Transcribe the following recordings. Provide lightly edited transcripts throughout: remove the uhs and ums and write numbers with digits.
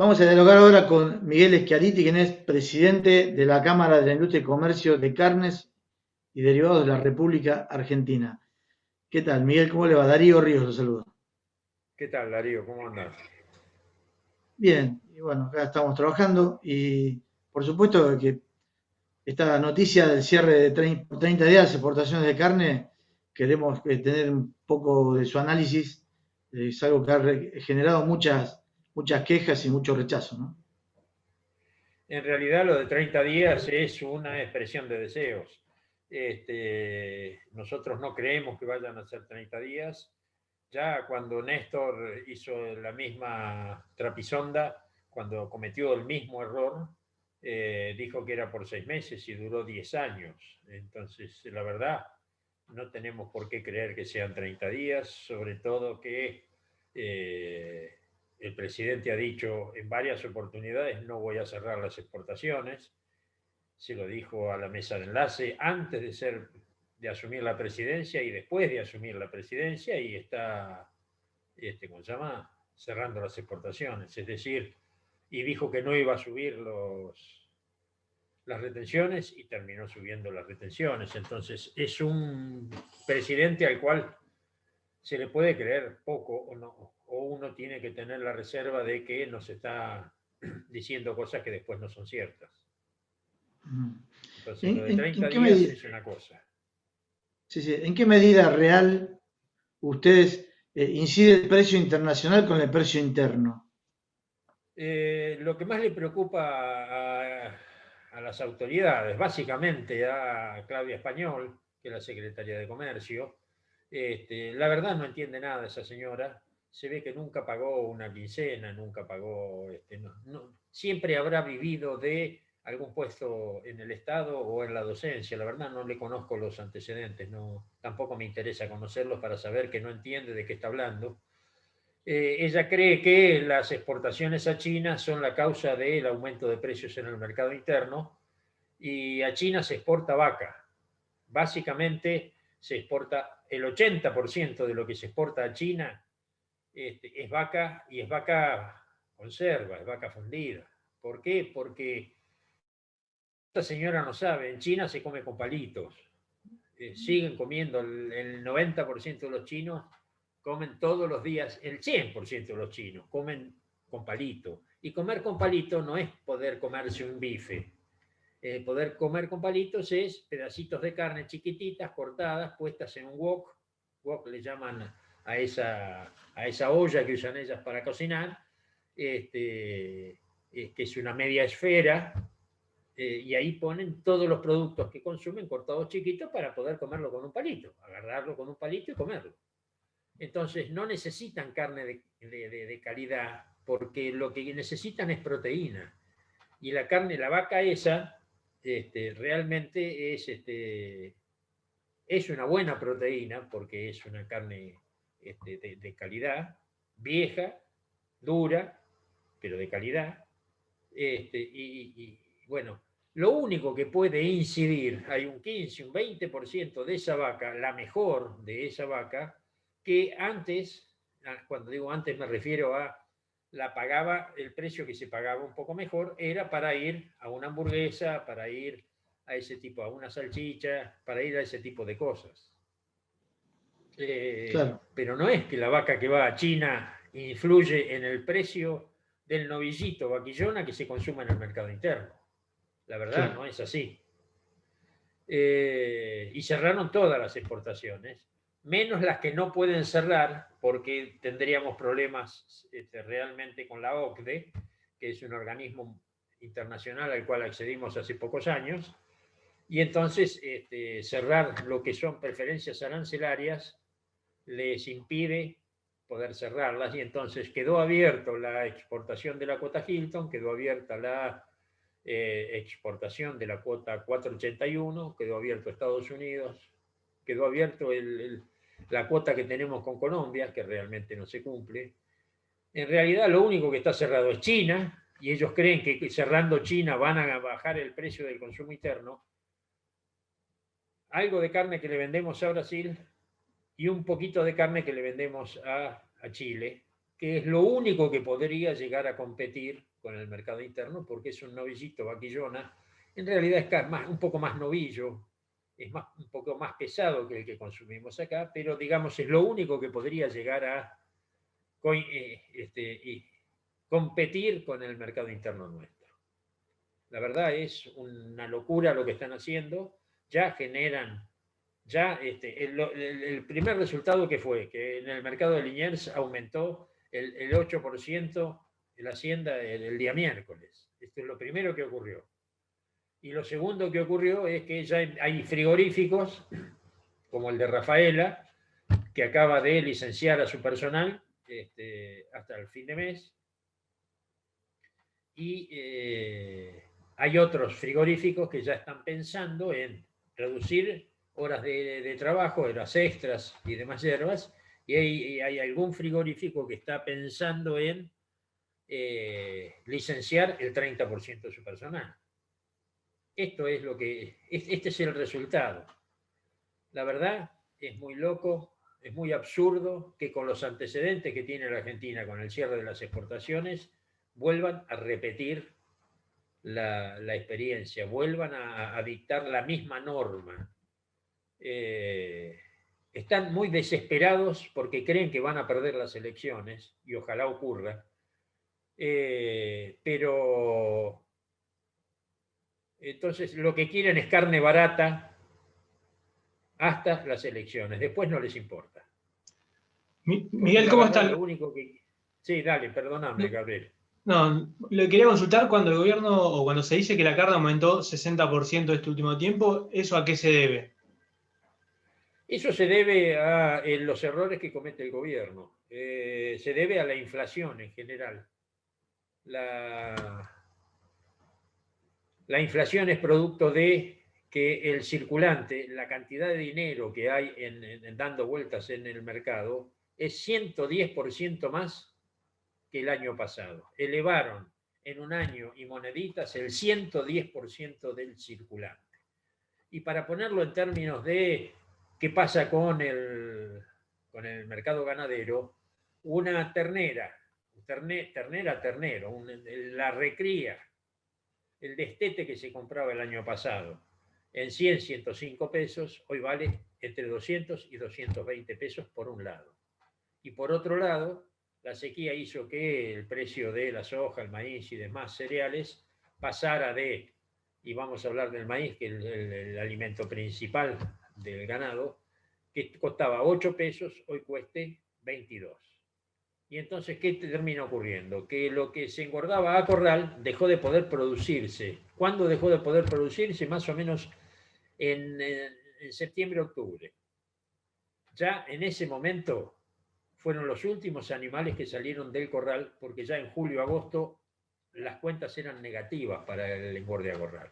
Vamos a dialogar ahora con Miguel Schiaretti, quien es presidente de la Cámara de la Industria y Comercio de Carnes y Derivados de la República Argentina. ¿Qué tal, Miguel? ¿Cómo le va? Darío Ríos lo saluda. ¿Qué tal, Darío? ¿Cómo andás? Bien, y bueno, acá estamos trabajando y por supuesto que esta noticia del cierre de 30 días de exportaciones de carne, queremos tener un poco de su análisis. Es algo que ha generado muchas quejas y mucho rechazo, ¿no? En realidad lo de 30 días es una expresión de deseos. Nosotros no creemos que vayan a ser 30 días. Ya cuando Néstor hizo la misma trapisonda, cuando cometió el mismo error, dijo que era por 6 meses y duró 10 años. Entonces, la verdad, no tenemos por qué creer que sean 30 días, sobre todo que eh, el presidente ha dicho en varias oportunidades: no voy a cerrar las exportaciones. Se lo dijo a la mesa de enlace antes de asumir la presidencia y después de asumir la presidencia, y está, ¿cómo se llama?, cerrando las exportaciones. Es decir, y dijo que no iba a subir las retenciones y terminó subiendo las retenciones. Entonces, es un presidente al cual se le puede creer poco, o, no, o uno tiene que tener la reserva de que nos está diciendo cosas que después no son ciertas. Entonces, lo de ¿En 30 qué días medida, es una cosa. sí, sí, en qué medida real ustedes incide el precio internacional con el precio interno? Lo que más le preocupa a las autoridades, básicamente a Claudia Español, que es la secretaria de Comercio, la verdad no entiende nada esa señora. Se ve que nunca pagó una quincena, nunca pagó, siempre habrá vivido de algún puesto en el Estado o en la docencia. La verdad no le conozco los antecedentes, no, tampoco me interesa conocerlos para saber que no entiende de qué está hablando. Ella cree que las exportaciones a China son la causa del aumento de precios en el mercado interno, y a China se exporta vaca. Básicamente se exporta el 80% de lo que se exporta a China, es vaca, y es vaca conserva, es vaca fundida. ¿Por qué? Porque esta señora no sabe, en China se come con palitos. Siguen comiendo, el 90% de los chinos comen todos los días, el 100% de los chinos comen con palito. Y comer con palito no es poder comerse un bife. Poder comer con palitos es pedacitos de carne chiquititas, cortadas, puestas en un wok. Wok le llaman a esa olla que usan ellas para cocinar, que es una media esfera, y ahí ponen todos los productos que consumen cortados chiquitos para poder comerlo con un palito, agarrarlo con un palito y comerlo. Entonces no necesitan carne de calidad, porque lo que necesitan es proteína. Y la carne, la vaca esa, realmente es una buena proteína, porque es una carne de calidad, vieja, dura, pero de calidad. Y bueno, lo único que puede incidir, hay un 15, un 20% de esa vaca, la mejor de esa vaca, que antes, cuando digo antes me refiero a la pagaba, el precio que se pagaba un poco mejor, era para ir a una hamburguesa, para ir a ese tipo, a una salchicha, para ir a ese tipo de cosas. Claro. Pero no es que la vaca que va a China influye en el precio del novillito vaquillona que se consume en el mercado interno. La verdad, Claro. no es así. Y cerraron todas las exportaciones, menos las que no pueden cerrar, porque tendríamos problemas realmente con la OCDE, que es un organismo internacional al cual accedimos hace pocos años. Y entonces cerrar lo que son preferencias arancelarias les impide poder cerrarlas, y entonces quedó abierto la exportación de la cuota Hilton, quedó abierta la exportación de la cuota 481, quedó abierto Estados Unidos, quedó abierto la cuota que tenemos con Colombia, que realmente no se cumple. En realidad lo único que está cerrado es China, y ellos creen que cerrando China van a bajar el precio del consumo interno. Algo de carne que le vendemos a Brasil y un poquito de carne que le vendemos a Chile, que es lo único que podría llegar a competir con el mercado interno, porque es un novillito vaquillona, en realidad es un poco más novillo, es un poco más pesado que el que consumimos acá, pero digamos es lo único que podría llegar a competir con el mercado interno nuestro. La verdad es una locura lo que están haciendo, ya generan, el primer resultado que fue que en el mercado de Liniers aumentó el 8% de la hacienda el día miércoles. Esto es lo primero que ocurrió. Y lo segundo que ocurrió es que ya hay frigoríficos, como el de Rafaela, que acaba de licenciar a su personal hasta el fin de mes. Y hay otros frigoríficos que ya están pensando en reducir horas de trabajo, horas extras y demás hierbas. Y hay algún frigorífico que está pensando en licenciar el 30% de su personal. Este es el resultado. La verdad, es muy loco, es muy absurdo que con los antecedentes que tiene la Argentina con el cierre de las exportaciones, vuelvan a repetir la experiencia, vuelvan a dictar la misma norma. Están muy desesperados porque creen que van a perder las elecciones, y ojalá ocurra, pero entonces lo que quieren es carne barata hasta las elecciones, después no les importa. Miguel, ¿cómo está? Lo único que... Sí, dale, perdóname, Gabriel. No, le quería consultar cuando el gobierno, o cuando se dice que la carne aumentó 60% este último tiempo, ¿eso a qué se debe? Eso se debe a los errores que comete el gobierno. Se debe a la inflación en general. La inflación es producto de que el circulante, la cantidad de dinero que hay dando vueltas en el mercado, es 110% más que el año pasado. Elevaron en un año y moneditas el 110% del circulante. Y para ponerlo en términos de qué pasa con el mercado ganadero, una ternero, la recría, el destete que se compraba el año pasado en 100, 105 pesos, hoy vale entre 200 y 220 pesos por un lado. Y por otro lado, la sequía hizo que el precio de la soja, el maíz y demás cereales pasara de, y vamos a hablar del maíz, que es el alimento principal del ganado, que costaba 8 pesos, hoy cueste 22. Y entonces, ¿qué termina ocurriendo? Que lo que se engordaba a corral dejó de poder producirse. ¿Cuándo dejó de poder producirse? Más o menos en septiembre, octubre. Ya en ese momento fueron los últimos animales que salieron del corral, porque ya en julio, agosto, las cuentas eran negativas para el engorde a corral.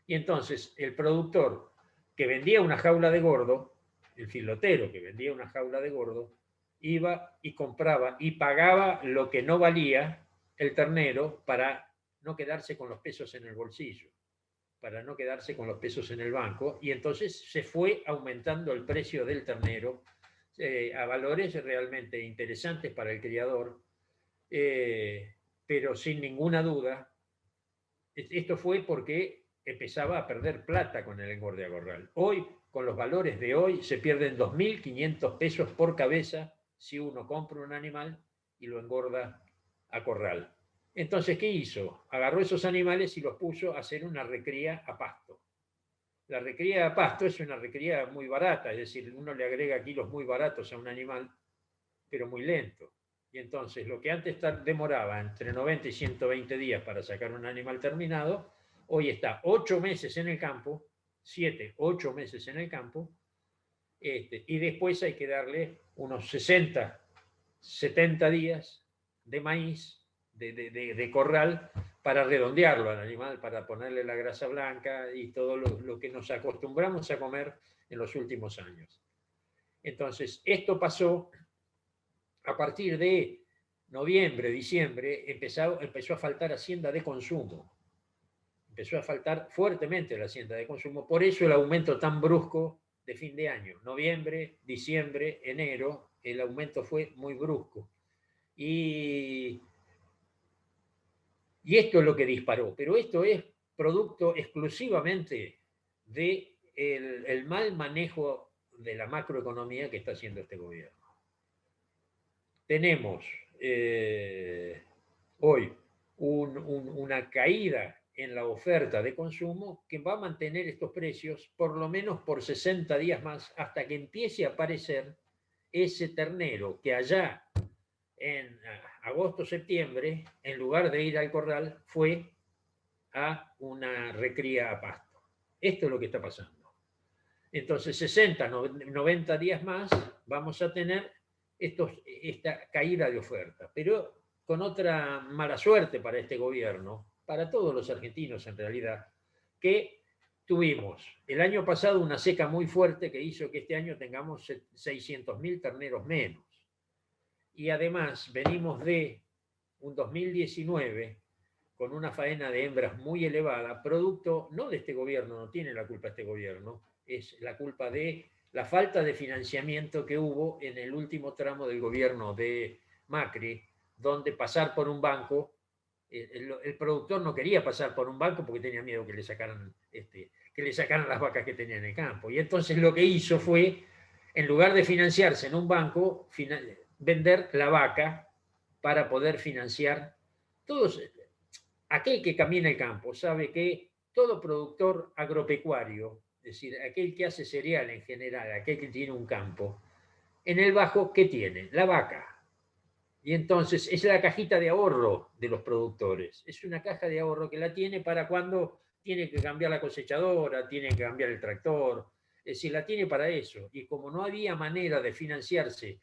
Y entonces el productor que vendía una jaula de gordo, el filotero que vendía una jaula de gordo, iba y compraba y pagaba lo que no valía el ternero para no quedarse con los pesos en el bolsillo, para no quedarse con los pesos en el banco, y entonces se fue aumentando el precio del ternero a valores realmente interesantes para el criador, pero sin ninguna duda, esto fue porque empezaba a perder plata con el engorde a corral. Hoy, con los valores de hoy, se pierden 2.500 pesos por cabeza si uno compra un animal y lo engorda a corral. Entonces, ¿qué hizo? Agarró esos animales y los puso a hacer una recría a pasto. La recría a pasto es una recría muy barata, es decir, uno le agrega kilos muy baratos a un animal, pero muy lento. Y entonces, lo que antes demoraba entre 90 y 120 días para sacar un animal terminado, hoy está 8 meses en el campo, 7, 8 meses en el campo, y después hay que darle unos 60, 70 días de maíz, de corral, para redondearlo al animal, para ponerle la grasa blanca y todo lo que nos acostumbramos a comer en los últimos años. Entonces, esto pasó a partir de noviembre, diciembre, empezó a faltar hacienda de consumo. Empezó a faltar fuertemente la hacienda de consumo, por eso el aumento tan brusco de fin de año. Noviembre, diciembre, enero, el aumento fue muy brusco. Y esto es lo que disparó, pero esto es producto exclusivamente del mal manejo de la macroeconomía que está haciendo este gobierno. Tenemos hoy una caída en la oferta de consumo que va a mantener estos precios por lo menos por 60 días más hasta que empiece a aparecer ese ternero que allá en agosto-septiembre, en lugar de ir al corral, fue a una recría a pasto. Esto es lo que está pasando. Entonces, 60, 90 días más vamos a tener esta caída de oferta, pero con otra mala suerte para este gobierno, para todos los argentinos en realidad, que tuvimos el año pasado una seca muy fuerte que hizo que este año tengamos 600.000 terneros menos. Y además venimos de un 2019 con una faena de hembras muy elevada, producto no de este gobierno, no tiene la culpa este gobierno, es la culpa de la falta de financiamiento que hubo en el último tramo del gobierno de Macri, donde pasar por un banco, el productor no quería pasar por un banco porque tenía miedo que le sacaran las vacas que tenía en el campo. Y entonces lo que hizo fue, en lugar de financiarse en un banco, vender la vaca para poder financiar todos. Aquel que camina el campo sabe que todo productor agropecuario, es decir, aquel que hace cereal en general, aquel que tiene un campo, en el bajo, ¿qué tiene? La vaca. Y entonces es la cajita de ahorro de los productores. Es una caja de ahorro que la tiene para cuando tiene que cambiar la cosechadora, tiene que cambiar el tractor. Es decir, la tiene para eso. Y como no había manera de financiarse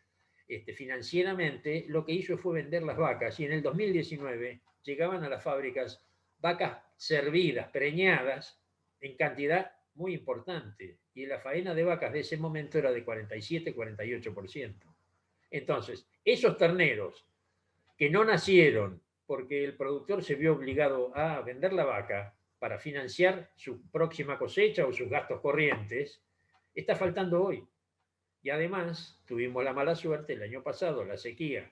financieramente, lo que hizo fue vender las vacas. Y en el 2019 llegaban a las fábricas vacas servidas, preñadas, en cantidad muy importante. Y la faena de vacas de ese momento era de 47-48%. Entonces, esos terneros que no nacieron porque el productor se vio obligado a vender la vaca para financiar su próxima cosecha o sus gastos corrientes, está faltando hoy. Y además tuvimos la mala suerte el año pasado, la sequía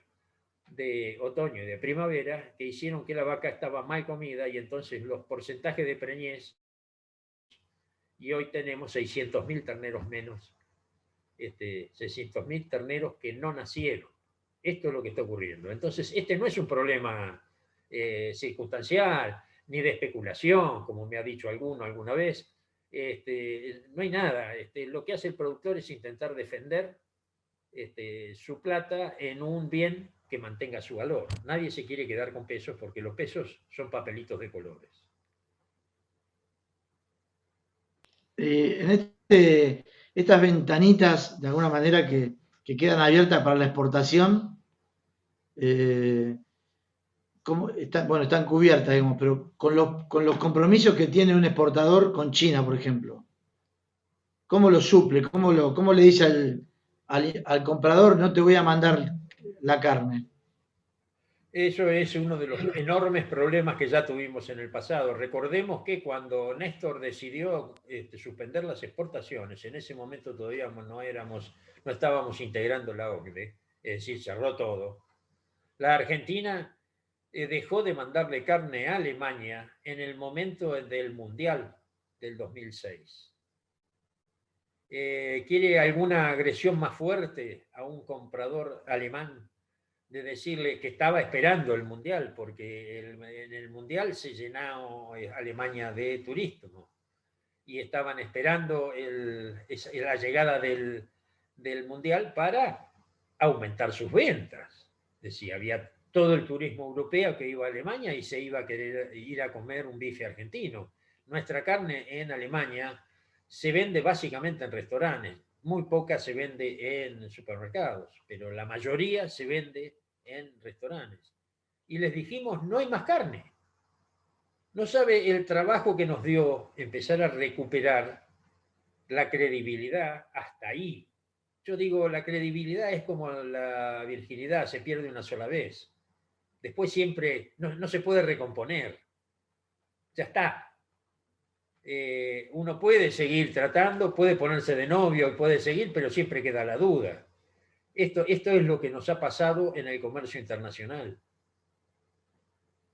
de otoño y de primavera, que hicieron que la vaca estaba mal comida y entonces los porcentajes de preñez, y hoy tenemos 600.000 terneros menos, 600.000 terneros que no nacieron. Esto es lo que está ocurriendo. Entonces, este no es un problema circunstancial, ni de especulación, como me ha dicho alguno alguna vez. No hay nada. Lo que hace el productor es intentar defender su plata en un bien que mantenga su valor. Nadie se quiere quedar con pesos porque los pesos son papelitos de colores. En estas ventanitas, de alguna manera, que quedan abiertas para la exportación, están cubiertas, digamos, pero con los compromisos que tiene un exportador con China, por ejemplo, ¿cómo lo suple? ¿Cómo le dice al comprador, no te voy a mandar la carne? Eso es uno de los enormes problemas que ya tuvimos en el pasado. Recordemos que cuando Néstor decidió suspender las exportaciones, en ese momento todavía no estábamos integrando la OCDE, es decir, cerró todo. La Argentina dejó de mandarle carne a Alemania en el momento del Mundial del 2006. ¿Quiere alguna agresión más fuerte a un comprador alemán? De decirle que estaba esperando el Mundial, porque en el Mundial se llenó Alemania de turismo y estaban esperando la llegada del Mundial para aumentar sus ventas. Es decir, había todo el turismo europeo que iba a Alemania y se iba a querer ir a comer un bife argentino. Nuestra carne en Alemania se vende básicamente en restaurantes, muy poca se vende en supermercados, pero la mayoría se vende en restaurantes. Y les dijimos, no hay más carne. No sabe el trabajo que nos dio empezar a recuperar la credibilidad hasta ahí. Yo digo, la credibilidad es como la virginidad, se pierde una sola vez. Después siempre no se puede recomponer. Ya está. Uno puede seguir tratando, puede ponerse de novio y puede seguir, pero siempre queda la duda. Esto es lo que nos ha pasado en el comercio internacional.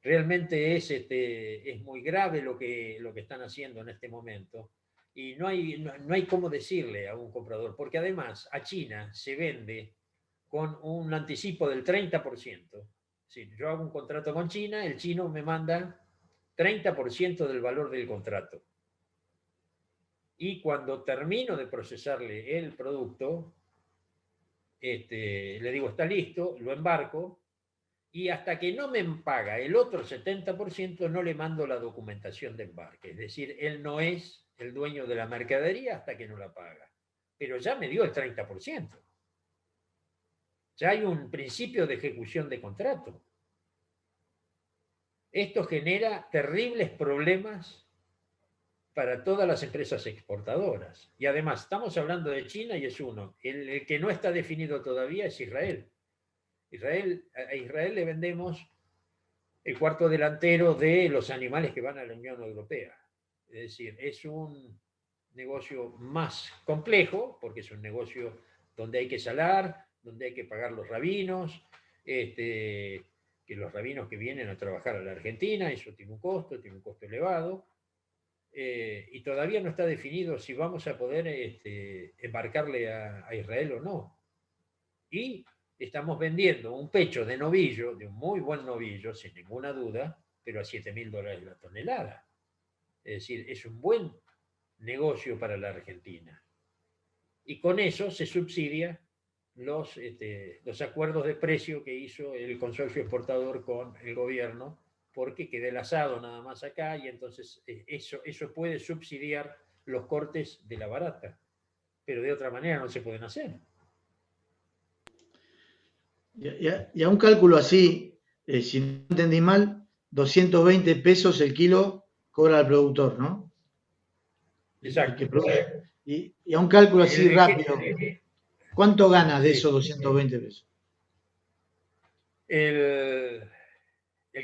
Realmente es muy grave lo que están haciendo en este momento. Y no hay cómo decirle a un comprador, porque además a China se vende con un anticipo del 30%. Si yo hago un contrato con China, el chino me manda 30% del valor del contrato. Y cuando termino de procesarle el producto, le digo, está listo, lo embarco, y hasta que no me paga el otro 70% no le mando la documentación de embarque. Es decir, él no es el dueño de la mercadería hasta que no la paga. Pero ya me dio el 30%. Ya hay un principio de ejecución de contrato. Esto genera terribles problemas para todas las empresas exportadoras. Y además, estamos hablando de China y es uno. El que no está definido todavía es Israel. A Israel le vendemos el cuarto delantero de los animales que van a la Unión Europea. Es decir, es un negocio más complejo, porque es un negocio donde hay que salar, donde hay que pagar los rabinos, que los rabinos que vienen a trabajar a la Argentina, eso tiene un costo elevado, y todavía no está definido si vamos a poder embarcarle a Israel o no. Y estamos vendiendo un pecho de novillo, de un muy buen novillo, sin ninguna duda, pero a $7.000 la tonelada. Es decir, es un buen negocio para la Argentina. Y con eso se subsidia los acuerdos de precio que hizo el consorcio exportador con el gobierno, porque queda el asado nada más acá, y entonces eso puede subsidiar los cortes de la barata, pero de otra manera no se pueden hacer. Y a un cálculo así, si no entendí mal, 220 pesos el kilo cobra el productor, ¿no? Exacto. Y a un cálculo así rápido, ¿cuánto gana de Sí. esos 220 pesos? El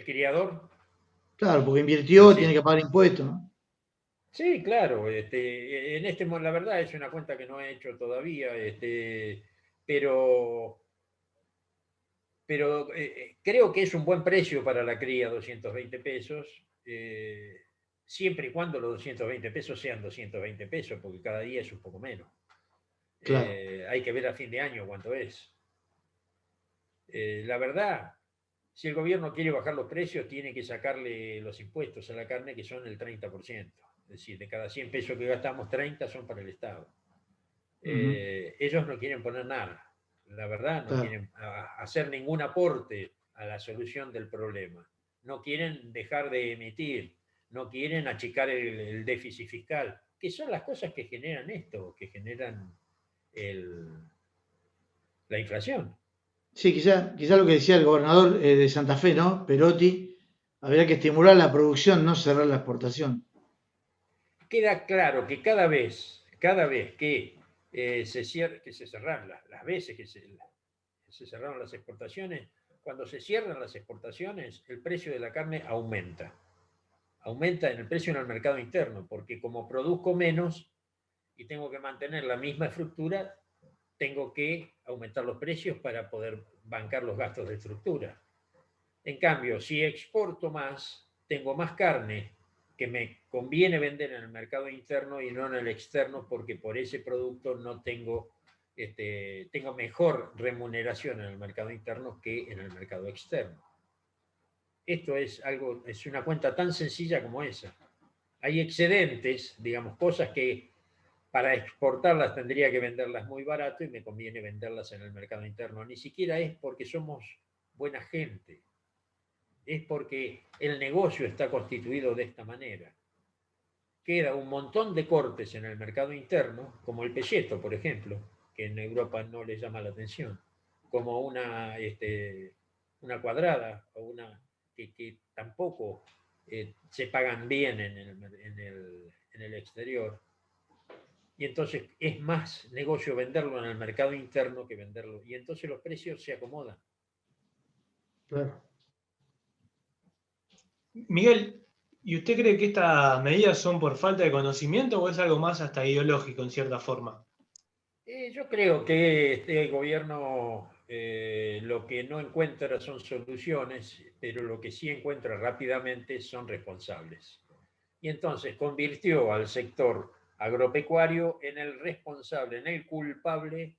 criador. Claro, porque invirtió, tiene que pagar impuestos, ¿no? Sí, claro. La verdad es una cuenta que no he hecho todavía, pero creo que es un buen precio para la cría, 220 pesos, siempre y cuando los 220 pesos sean 220 pesos, porque cada día es un poco menos. Claro. Hay que ver a fin de año cuánto es. La verdad, si el gobierno quiere bajar los precios, tiene que sacarle los impuestos a la carne, que son el 30%. Es decir, de cada 100 pesos que gastamos, 30 son para el Estado. Ellos no quieren poner nada. La verdad, no quieren hacer ningún aporte a la solución del problema. No quieren dejar de emitir, no quieren achicar el déficit fiscal, que son las cosas que generan esto, que generan la inflación. Sí, quizá lo que decía el gobernador de Santa Fe, ¿no? Perotti, habría que estimular la producción, no cerrar la exportación. Queda claro que cada vez que se cerraron las veces que se cerraron las exportaciones, cuando se cierran las exportaciones, el precio de la carne aumenta. Aumenta en el precio en el mercado interno, porque como produzco menos y tengo que mantener la misma estructura, tengo que aumentar los precios para poder bancar los gastos de estructura. En cambio, si exporto más, tengo más carne que me conviene vender en el mercado interno y no en el externo, porque por ese producto no tengo mejor remuneración en el mercado interno que en el mercado externo. Esto es una cuenta tan sencilla como esa. Hay excedentes, digamos, cosas que para exportarlas tendría que venderlas muy barato y me conviene venderlas en el mercado interno. Ni siquiera es porque somos buena gente, es porque el negocio está constituido de esta manera. Queda un montón de cortes en el mercado interno, como el pelleto, por ejemplo, que en Europa no les llama la atención, como una cuadrada o una que tampoco se pagan bien en el exterior. Y entonces es más negocio venderlo en el mercado interno que venderlo. Y entonces los precios se acomodan. Claro. Miguel, ¿y usted cree que estas medidas son por falta de conocimiento o es algo más hasta ideológico en cierta forma? Yo creo que este gobierno lo que no encuentra son soluciones, pero lo que sí encuentra rápidamente son responsables. Y entonces convirtió al sector agropecuario en el responsable, en el culpable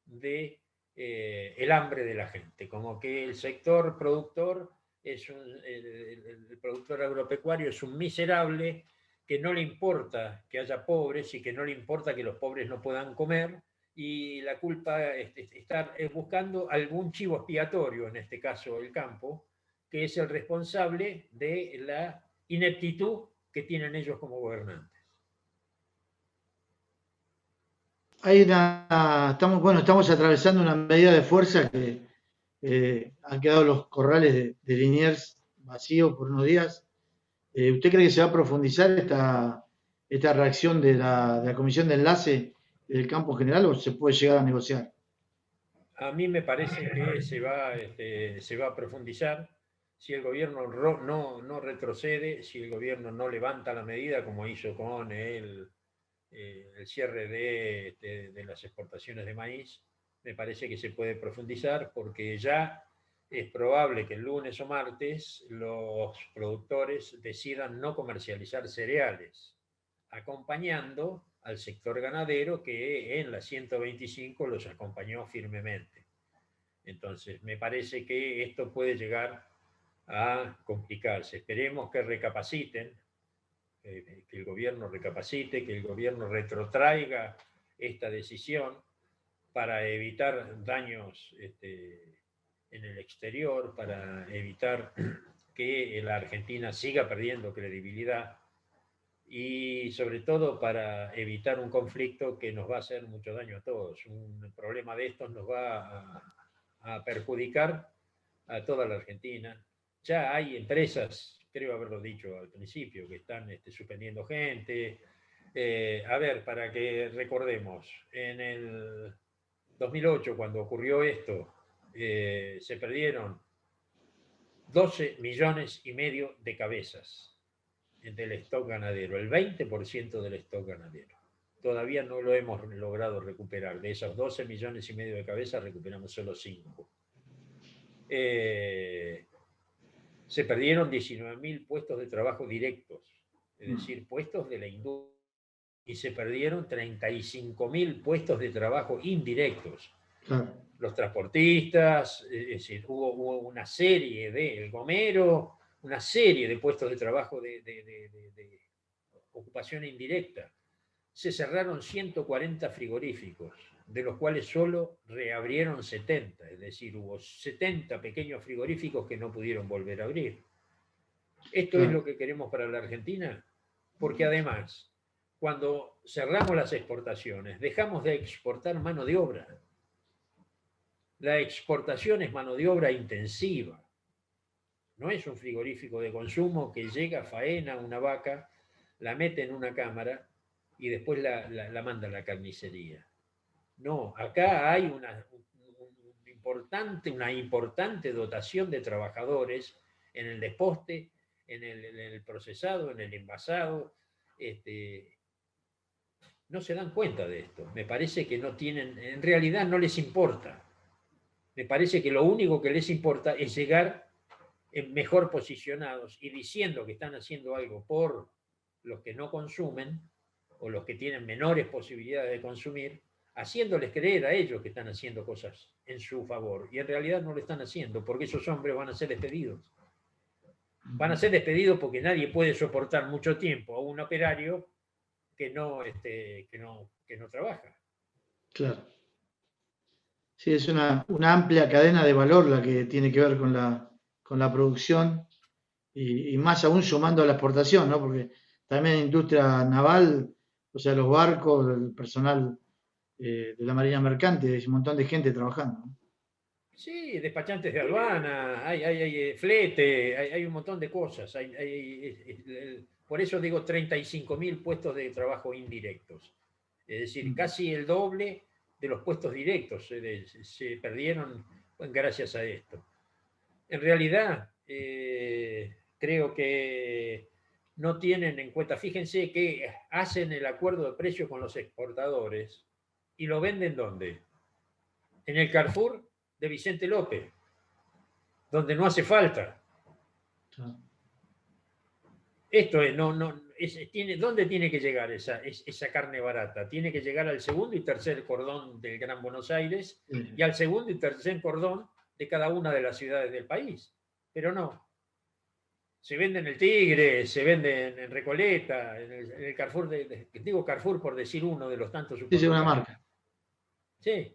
de el hambre de la gente, como que el sector productor el productor agropecuario es un miserable que no le importa que haya pobres y que no le importa que los pobres no puedan comer, y la culpa está buscando algún chivo expiatorio, en este caso el campo, que es el responsable de la ineptitud que tienen ellos como gobernantes. Estamos atravesando una medida de fuerza que han quedado los corrales de Liniers vacíos por unos días. ¿Usted cree que se va a profundizar esta reacción de la Comisión de Enlace del campo general o se puede llegar a negociar? A mí me parece que se va a profundizar si el gobierno no retrocede, si el gobierno no levanta la medida como hizo con el cierre de las exportaciones de maíz. Me parece que se puede profundizar porque ya es probable que el lunes o martes los productores decidan no comercializar cereales, acompañando al sector ganadero que en la 125 los acompañó firmemente. Entonces, me parece que esto puede llegar a complicarse. Esperemos que recapaciten, que el gobierno recapacite, que el gobierno retrotraiga esta decisión para evitar daños en el exterior, para evitar que la Argentina siga perdiendo credibilidad y sobre todo para evitar un conflicto que nos va a hacer mucho daño a todos. Un problema de estos nos va a perjudicar a toda la Argentina. Ya hay empresas, creo haberlo dicho al principio, que están suspendiendo gente. A ver, para que recordemos, en el 2008, cuando ocurrió esto, se perdieron 12,5 millones de cabezas del stock ganadero, el 20% del stock ganadero. Todavía no lo hemos logrado recuperar. De esos 12,5 millones de cabezas, recuperamos solo 5. Se perdieron 19.000 puestos de trabajo directos, es decir, puestos de la industria, y se perdieron 35.000 puestos de trabajo indirectos. Claro. Los transportistas, es decir, hubo una serie el gomero, una serie de puestos de trabajo de ocupación indirecta. Se cerraron 140 frigoríficos, de los cuales solo reabrieron 70, es decir, hubo 70 pequeños frigoríficos que no pudieron volver a abrir. ¿Esto Claro. es lo que queremos para la Argentina? Porque además, cuando cerramos las exportaciones, dejamos de exportar mano de obra. La exportación es mano de obra intensiva. No es un frigorífico de consumo que llega, faena una vaca, la mete en una cámara y después la manda a la carnicería. No, acá hay una importante dotación de trabajadores en el desposte, en el procesado, en el envasado. No se dan cuenta de esto. Me parece que no tienen, en realidad no les importa. Me parece que lo único que les importa es llegar mejor posicionados y diciendo que están haciendo algo por los que no consumen o los que tienen menores posibilidades de consumir, haciéndoles creer a ellos que están haciendo cosas en su favor. Y en realidad no lo están haciendo, porque esos hombres van a ser despedidos. Van a ser despedidos porque nadie puede soportar mucho tiempo a un operario que no trabaja. Claro. Sí, es una amplia cadena de valor la que tiene que ver con la producción y más aún sumando a la exportación, ¿no? Porque también en industria naval, o sea, los barcos, el personal de la Marina Mercante, hay un montón de gente trabajando, ¿no? Sí, despachantes de aduana, hay flete, hay un montón de cosas. Por eso digo 35.000 puestos de trabajo indirectos. Es decir, casi el doble de los puestos directos se perdieron gracias a esto. En realidad, creo que no tienen en cuenta, fíjense que hacen el acuerdo de precio con los exportadores ¿Y lo venden dónde? En el Carrefour de Vicente López, donde no hace falta. Esto es, ¿dónde tiene que llegar esa carne barata? Tiene que llegar al segundo y tercer cordón del Gran Buenos Aires y al segundo y tercer cordón de cada una de las ciudades del país. Pero no. Se vende en el Tigre, se vende en Recoleta, en el Carrefour, digo Carrefour por decir uno de los tantos supermercados. Sí, una marca. Sí.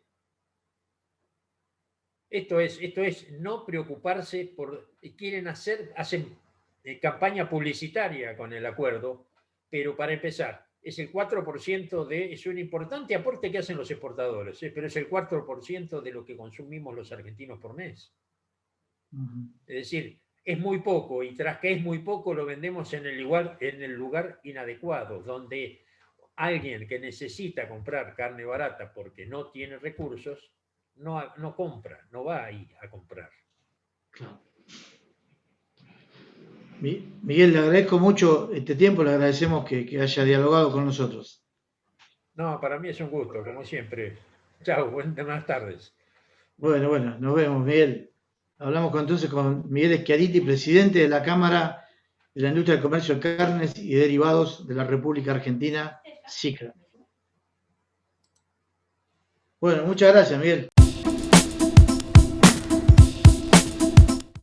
Esto es no preocuparse hacen campaña publicitaria con el acuerdo, pero para empezar, es el 4% es un importante aporte que hacen los exportadores, pero es el 4% de lo que consumimos los argentinos por mes. Es decir, es muy poco, y tras que es muy poco lo vendemos en el lugar inadecuado, donde alguien que necesita comprar carne barata porque no tiene recursos, no compra, no va ahí a comprar. Claro. Miguel, le agradezco mucho este tiempo, le agradecemos que haya dialogado con nosotros. No, para mí es un gusto, como siempre. Chao, buenas tardes. Bueno, nos vemos, Miguel. Hablamos entonces con Miguel Schiaretti, presidente de la Cámara de la Industria del Comercio de Carnes y Derivados de la República Argentina, SICRA. Bueno, muchas gracias, Miguel.